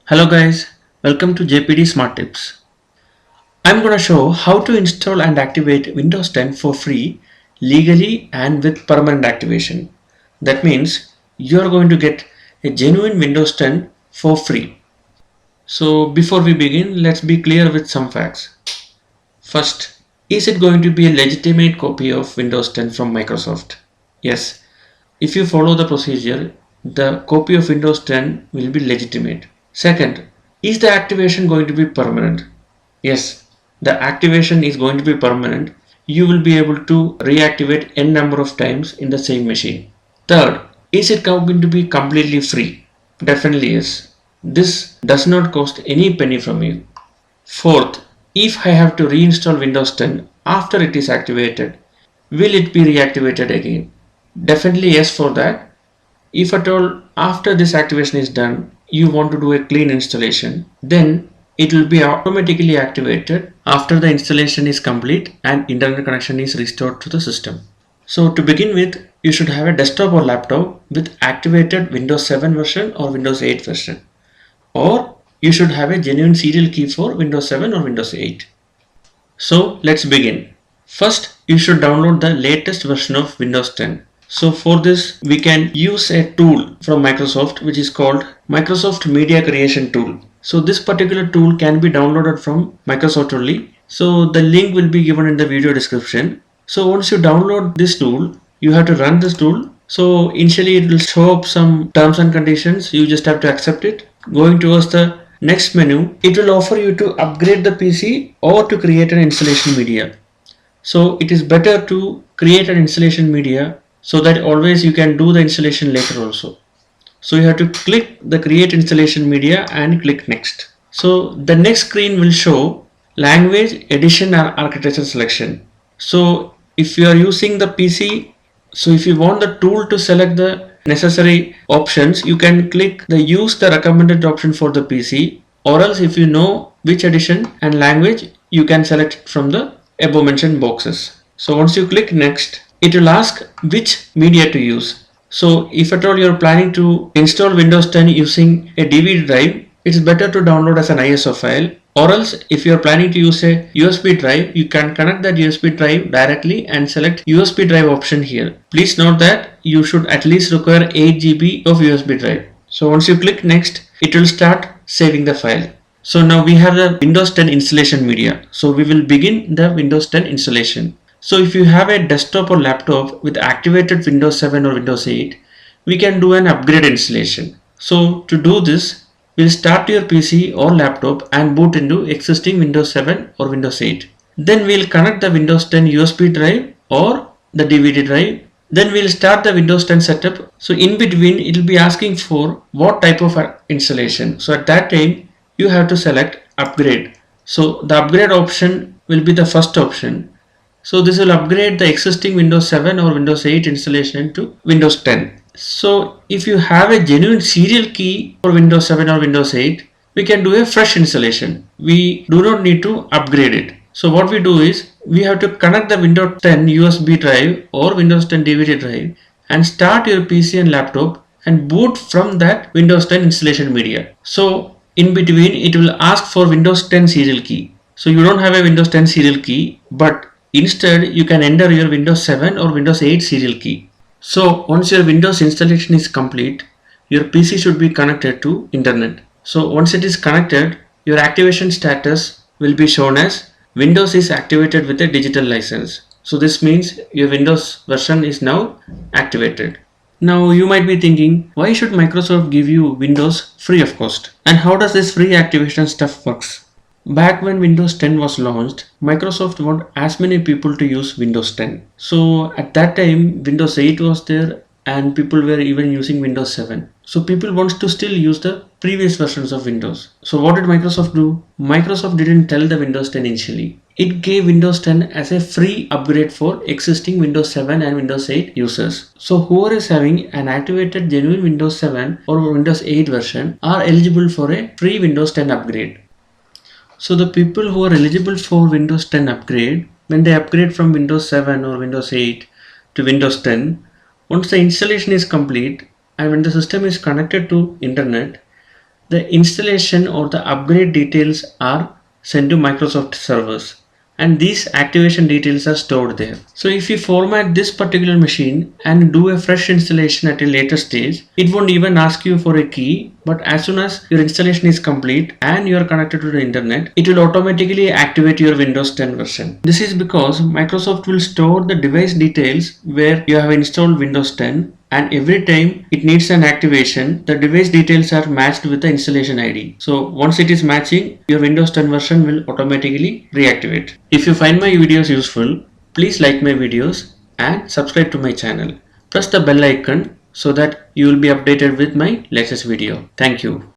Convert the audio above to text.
Hello guys, welcome to JPD Smart Tips. I'm going to show how to install and activate Windows 10 for free legally and with permanent activation. That means you're going to get a genuine Windows 10 for free. So before we begin, let's be clear with some facts. First, is it going to be a legitimate copy of Windows 10 from Microsoft? Yes. If you follow the procedure, the copy of Windows 10 will be legitimate. Second, is the activation going to be permanent? Yes, the activation is going to be permanent. You will be able to reactivate n number of times in the same machine. Third, is it going to be completely free? Definitely yes. This does not cost any penny from you. Fourth, if I have to reinstall Windows 10 after it is activated, will it be reactivated again? Definitely yes for that. If at all after this activation is done, you want to do a clean installation, then it will be automatically activated after the installation is complete and internet connection is restored to the system. So to begin with, you should have a desktop or laptop with activated Windows 7 version or Windows 8 version, or you should have a genuine serial key for Windows 7 or Windows 8. So let's begin. First, you should download the latest version of Windows 10. So for this, we can use a tool from Microsoft which is called Microsoft Media Creation Tool. So this particular tool can be downloaded from Microsoft only. So the link will be given in the video description. So once you download this tool, you have to run this tool. So initially it will show up some terms and conditions. You just have to accept it. Going towards the next menu, it will offer you to upgrade the PC or to create an installation media. So it is better to create an installation media so that always you can do the installation later also. So you have to click the create installation media and click next. So the next screen will show language, edition or architecture selection. So if you are using the PC, so if you want the tool to select the necessary options, you can click the use the recommended option for the PC, or else if you know which edition and language, you can select from the above mentioned boxes. So once you click next, it will ask which media to use. So if at all you are planning to install Windows 10 using a DVD drive, it's better to download as an ISO file, or else if you are planning to use a USB drive, you can connect that USB drive directly and select USB drive option here. Please note that you should at least require 8 GB of USB drive. So once you click next, it will start saving the file. So now we have the Windows 10 installation media. So we will begin the Windows 10 installation. So if you have a desktop or laptop with activated Windows 7 or Windows 8, we can do an upgrade installation. So to do this, we'll start your PC or laptop and boot into existing Windows 7 or Windows 8. Then we'll connect the Windows 10 USB drive or the DVD drive. Then we'll start the Windows 10 setup. So in between, it will be asking for what type of installation. So at that time, you have to select upgrade. So the upgrade option will be the first option. So this will upgrade the existing Windows 7 or Windows 8 installation to Windows 10. So if you have a genuine serial key for Windows 7 or Windows 8, we can do a fresh installation. We do not need to upgrade it. So what we do is we have to connect the Windows 10 USB drive or Windows 10 DVD drive and start your PC and laptop and boot from that Windows 10 installation media. So in between it will ask for Windows 10 serial key. So you don't have a Windows 10 serial key, but instead you can enter your Windows 7 or Windows 8 serial key. So once your Windows installation is complete, your PC should be connected to internet. So once it is connected, your activation status will be shown as Windows is activated with a digital license. So this means your Windows version is now activated. Now you might be thinking, why should Microsoft give you Windows free of cost? And how does this free activation stuff works? Back when Windows 10 was launched, Microsoft wanted as many people to use Windows 10. So at that time, Windows 8 was there and people were even using Windows 7. So people wants to still use the previous versions of Windows. So what did Microsoft do? Microsoft didn't tell the Windows 10 initially. It gave Windows 10 as a free upgrade for existing Windows 7 and Windows 8 users. So whoever is having an activated genuine Windows 7 or Windows 8 version are eligible for a free Windows 10 upgrade. So the people who are eligible for Windows 10 upgrade, when they upgrade from Windows 7 or Windows 8 to Windows 10, once the installation is complete and when the system is connected to internet, The installation or the upgrade details are sent to Microsoft servers, and these activation details are stored there. So if you format this particular machine and do a fresh installation at a later stage, it won't even ask you for a key, but as soon as your installation is complete and you are connected to the internet, it will automatically activate your Windows 10 version. This is because Microsoft will store the device details where you have installed Windows 10, and every time it needs an activation, the device details are matched with the installation ID. So once it is matching, your Windows 10 version will automatically reactivate. If you find my videos useful, please like my videos and subscribe to my channel. Press the bell icon so that you will be updated with my latest video. Thank you.